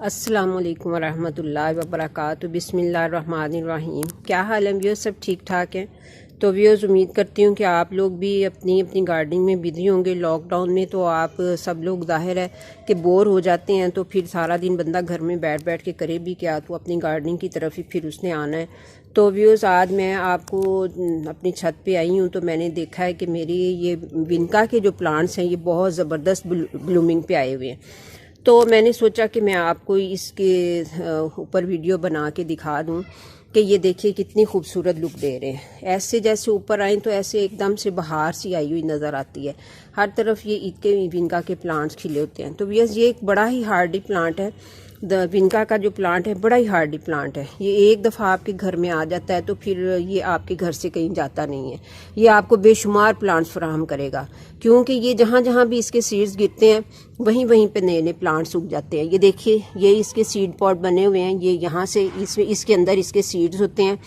अस्सलामुअलैकुम वरहमतुल्लाहि वबरकातुहू। बिस्मिल्लाहिर्रहमानिर्रहीम। क्या हाल है व्यूअर्स, सब ठीक ठाक हैं? तो व्यूअर्स, उम्मीद करती हूँ कि आप लोग भी अपनी अपनी गार्डनिंग में बिजी होंगे। लॉकडाउन में तो आप सब लोग जाहिर है कि बोर हो जाते हैं, तो फिर सारा दिन बंदा घर में बैठ बैठ के करे भी क्या, तो अपनी गार्डनिंग की तरफ ही फिर उसने आना है। तो व्यूअर्स, आज मैं आपको अपनी छत पे आई हूँ, तो मैंने देखा है कि मेरी ये विनका के जो प्लांट्स हैं ये बहुत ज़बरदस्त ब्लूमिंग पे आए हुए हैं। तो मैंने सोचा कि मैं आपको इसके ऊपर वीडियो बना के दिखा दूं कि ये देखिए कितनी खूबसूरत लुक दे रहे हैं। ऐसे जैसे ऊपर आए तो ऐसे एकदम से बहार सी आई हुई नज़र आती है। हर तरफ ये ईद के विनका के प्लांट्स खिले होते हैं। तो यस, ये एक बड़ा ही हार्डी प्लांट है। विनका का जो प्लांट है बड़ा ही हार्डी प्लांट है। ये एक दफ़ा आपके घर में आ जाता है तो फिर ये आपके घर से कहीं जाता नहीं है। ये आपको बेशुमार प्लांट्स फराहम करेगा, क्योंकि ये जहाँ जहाँ भी इसके सीड्स गिरते हैं वहीं वहीं पे नए नए प्लांट्स उग जाते हैं। ये देखिए, ये इसके सीड पॉट बने हुए हैं। ये यहाँ से इसके अंदर इसके सीड्स होते हैं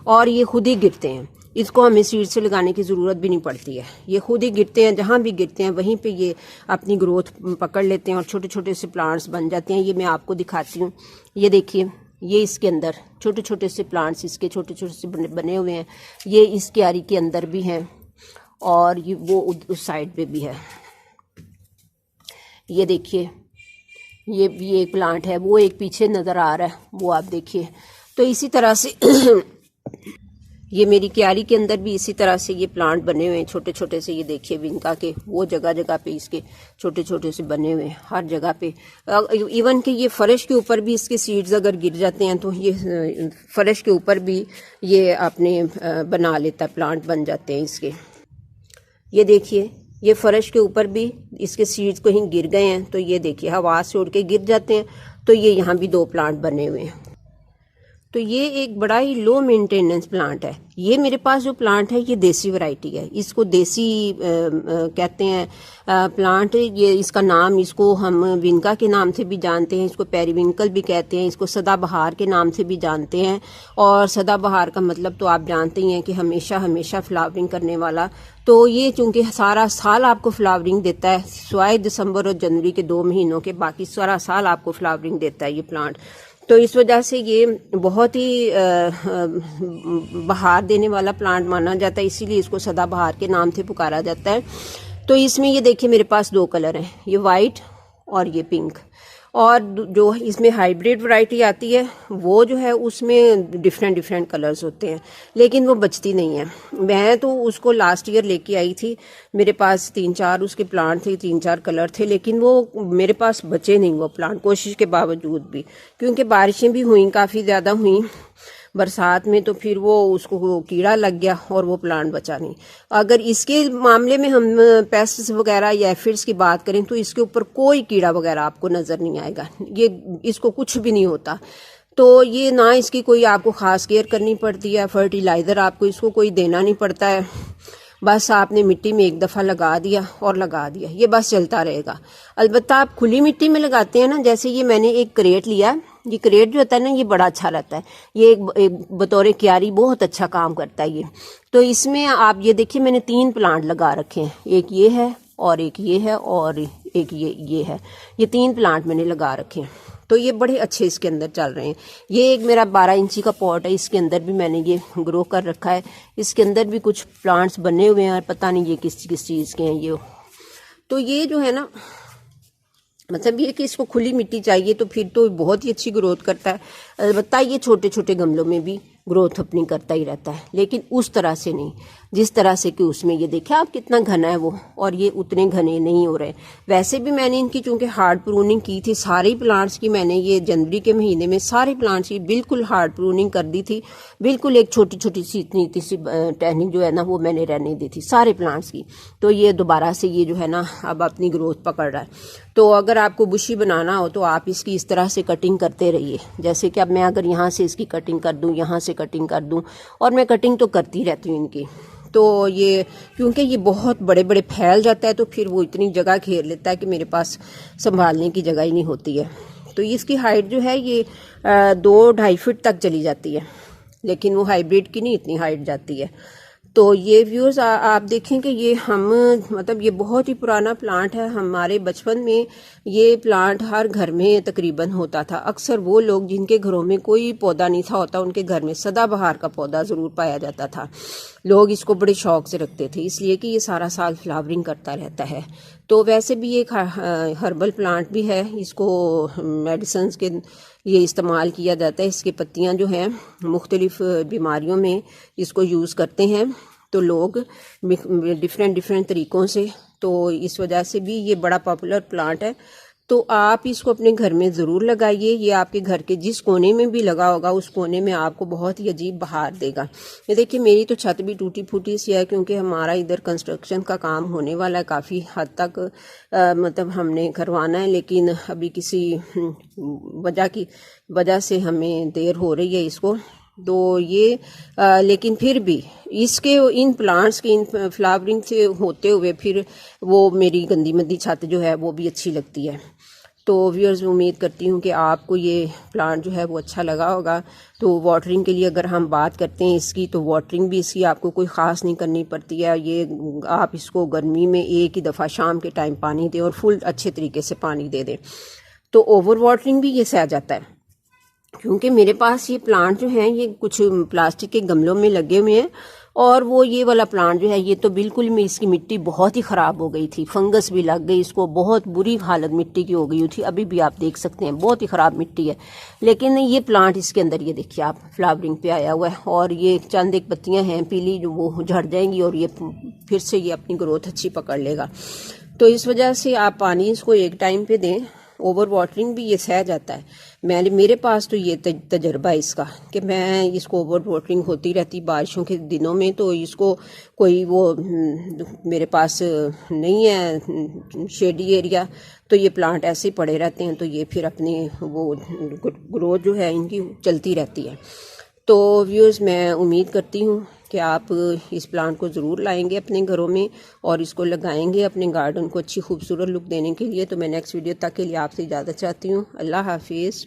और ये खुद ही गिरते हैं। इसको हमें सीड से लगाने की ज़रूरत भी नहीं पड़ती है। ये खुद ही गिरते हैं, जहाँ भी गिरते हैं वहीं पे ये अपनी ग्रोथ पकड़ लेते हैं और छोटे छोटे से प्लांट्स बन जाते हैं। ये मैं आपको दिखाती हूँ। ये देखिए, ये इसके अंदर छोटे छोटे से प्लांट्स इसके छोटे छोटे से बने हुए हैं। ये इस क्यारी के अंदर भी हैं और ये वो उस साइड पे भी है। ये देखिए, ये एक प्लांट है, वो एक पीछे नज़र आ रहा है, वो आप देखिए। तो इसी तरह से ये मेरी क्यारी के अंदर भी इसी तरह से ये प्लांट बने हुए हैं छोटे छोटे से। ये देखिए, विनका के वो जगह जगह पे इसके छोटे छोटे से बने हुए हैं हर जगह पे। इवन कि ये फर्श के ऊपर भी इसके सीड्स अगर गिर जाते हैं तो ये फर्श के ऊपर भी ये अपने बना लेता है, प्लांट बन जाते हैं इसके। ये देखिए, ये फर्श के ऊपर भी इसके सीड्स कहीं गिर गए हैं तो ये देखिए हवा से उड़ के गिर जाते हैं। तो ये यहाँ भी 2 प्लांट बने हुए हैं। तो ये एक बड़ा ही लो मेंटेनेंस प्लांट है। ये मेरे पास जो प्लांट है ये देसी वैरायटी है। इसको देसी कहते हैं प्लांट। ये इसका नाम, इसको हम विनका के नाम से भी जानते हैं, इसको पेरीविंकल भी कहते हैं, इसको सदाबहार के नाम से भी जानते हैं। और सदाबहार का मतलब तो आप जानते ही हैं कि हमेशा हमेशा फ्लावरिंग करने वाला। तो ये चूंकि सारा साल आपको फ्लावरिंग देता है, सिवाय दिसंबर और जनवरी के 2 महीनों के, बाकी सारा साल आपको फ्लावरिंग देता है ये प्लांट। तो इस वजह से ये बहुत ही बहार देने वाला प्लांट माना जाता है, इसीलिए इसको सदाबहार के नाम से पुकारा जाता है। तो इसमें ये देखिए, मेरे पास 2 कलर हैं, ये वाइट और ये पिंक। और जो इसमें हाइब्रिड वैरायटी आती है वो जो है उसमें डिफरेंट डिफरेंट कलर्स होते हैं, लेकिन वो बचती नहीं है। मैं तो उसको लास्ट ईयर लेके आई थी, मेरे पास 3-4 उसके प्लांट थे, 3-4 कलर थे, लेकिन वो मेरे पास बचे नहीं वो प्लांट, कोशिश के बावजूद भी, क्योंकि बारिशें भी हुई, काफ़ी ज़्यादा हुई बरसात में, तो फिर वो उसको कीड़ा लग गया और वो प्लांट बचा नहीं। अगर इसके मामले में हम पेस्ट्स वगैरह या एफिड्स की बात करें तो इसके ऊपर कोई कीड़ा वगैरह आपको नज़र नहीं आएगा। ये इसको कुछ भी नहीं होता। तो ये ना इसकी कोई आपको ख़ास केयर करनी पड़ती है, फर्टिलाइज़र आपको इसको कोई देना नहीं पड़ता है। बस आपने मिट्टी में एक दफ़ा लगा दिया और लगा दिया, ये बस चलता रहेगा। अलबत्ता आप खुली मिट्टी में लगाते हैं ना, जैसे ये मैंने एक क्रेट लिया, ये क्रेट जो होता है ना ये बड़ा अच्छा रहता है। ये एक बतौर क्यारी बहुत अच्छा काम करता है ये। तो इसमें आप ये देखिए, मैंने 3 प्लांट लगा रखे हैं, एक ये है और एक ये है और एक ये है। ये 3 प्लांट मैंने लगा रखे हैं, तो ये बड़े अच्छे इसके अंदर चल रहे हैं। ये एक मेरा 12 इंची का पॉट है, इसके अंदर भी मैंने ये ग्रो कर रखा है। इसके अंदर भी कुछ प्लांट्स बने हुए हैं और पता नहीं ये किस किस चीज़ के हैं ये। तो ये जो है ना, मतलब ये कि इसको खुली मिट्टी चाहिए तो फिर तो बहुत ही अच्छी ग्रोथ करता है। अलबत्ता ये छोटे छोटे गमलों में भी ग्रोथ अपनी करता ही रहता है, लेकिन उस तरह से नहीं जिस तरह से कि उसमें ये देखिए आप कितना घना है वो, और ये उतने घने नहीं हो रहे। वैसे भी मैंने इनकी चूंकि हार्ड प्रूनिंग की थी, सारे प्लांट्स की मैंने ये जनवरी के महीने में सारे प्लांट्स की बिल्कुल हार्ड प्रूनिंग कर दी थी। बिल्कुल एक छोटी छोटी सी इतनी सी टहनी जो है ना वो मैंने रहने दी थी सारे प्लांट्स की। तो ये दोबारा से ये जो है ना अब अपनी ग्रोथ पकड़ रहा है। तो अगर आपको बुशी बनाना हो तो आप इसकी इस तरह से कटिंग करते रहिए। जैसे कि अब मैं अगर यहाँ से इसकी कटिंग कर दूँ, यहाँ से कटिंग कर दूँ, और मैं कटिंग तो करती रहती हूँ इनकी। तो ये क्योंकि ये बहुत बड़े बड़े फैल जाता है तो फिर वो इतनी जगह घेर लेता है कि मेरे पास संभालने की जगह ही नहीं होती है। तो इसकी हाइट जो है ये 2-2.5 फीट तक चली जाती है, लेकिन वो हाइब्रिड की नहीं इतनी हाइट जाती है। तो ये व्यूअर्स आप देखें कि ये हम मतलब ये बहुत ही पुराना प्लांट है। हमारे बचपन में ये प्लांट हर घर में तकरीबन होता था। अक्सर वो लोग जिनके घरों में कोई पौधा नहीं था होता, उनके घर में सदाबहार का पौधा ज़रूर पाया जाता था। लोग इसको बड़े शौक से रखते थे, इसलिए कि ये सारा साल फ्लावरिंग करता रहता है। तो वैसे भी एक हर्बल प्लांट भी है, इसको मेडिसिन्स के लिए इस्तेमाल किया जाता है। इसकी पत्तियां जो हैं मुख्तलिफ़ बीमारियों में इसको यूज़ करते हैं, तो लोग डिफरेंट तरीक़ों से, तो इस वजह से भी ये बड़ा पॉपुलर प्लांट है। तो आप इसको अपने घर में ज़रूर लगाइए। ये आपके घर के जिस कोने में भी लगा होगा उस कोने में आपको बहुत ही अजीब बहार देगा। ये देखिए मेरी तो छत भी टूटी फूटी सी है, क्योंकि हमारा इधर कंस्ट्रक्शन का काम होने वाला है, काफ़ी हद तक मतलब हमने करवाना है, लेकिन अभी किसी वजह से हमें देर हो रही है इसको। तो ये लेकिन फिर भी इसके इन प्लांट्स की इन फ्लावरिंग से होते हुए फिर वो मेरी गंदी मंदी छत जो है वो भी अच्छी लगती है। तो व्यूअर्स उम्मीद करती हूँ कि आपको ये प्लांट जो है वो अच्छा लगा होगा। तो वाटरिंग के लिए अगर हम बात करते हैं इसकी, तो वाटरिंग भी इसकी आपको कोई ख़ास नहीं करनी पड़ती है। ये आप इसको गर्मी में एक ही दफ़ा शाम के टाइम पानी दें और फुल अच्छे तरीके से पानी दे दें, तो ओवर वाटरिंग भी ये सह जाता है। क्योंकि मेरे पास ये प्लांट जो हैं ये कुछ प्लास्टिक के गमलों में लगे हुए हैं, और वो ये वाला प्लांट जो है ये तो बिल्कुल में इसकी मिट्टी बहुत ही ख़राब हो गई थी, फंगस भी लग गई इसको, बहुत बुरी हालत मिट्टी की हो गई थी। अभी भी आप देख सकते हैं बहुत ही ख़राब मिट्टी है। लेकिन ये प्लांट इसके अंदर ये देखिए आप फ्लावरिंग पे आया हुआ है, और ये चंद एक पत्तियां हैं पीली जो वो झड़ जाएंगी और ये फिर से ये अपनी ग्रोथ अच्छी पकड़ लेगा। तो इस वजह से आप पानी इसको एक टाइम पे दें। ओवर वाटरिंग भी ये सह जाता है। मेरे पास तो ये तजर्बा है इसका कि मैं इसको ओवर वाटरिंग होती रहती बारिशों के दिनों में, तो इसको कोई वो मेरे पास नहीं है शेडी एरिया, तो ये प्लांट ऐसे ही पड़े रहते हैं, तो ये फिर अपनी वो ग्रोथ जो है इनकी चलती रहती है। तो व्यूअर्स मैं उम्मीद करती हूँ कि आप इस प्लांट को ज़रूर लाएंगे अपने घरों में और इसको लगाएंगे अपने गार्डन को अच्छी खूबसूरत लुक देने के लिए। तो मैं नेक्स्ट वीडियो तक के लिए आपसे इजाज़त चाहती हूँ। अल्लाह हाफिज़।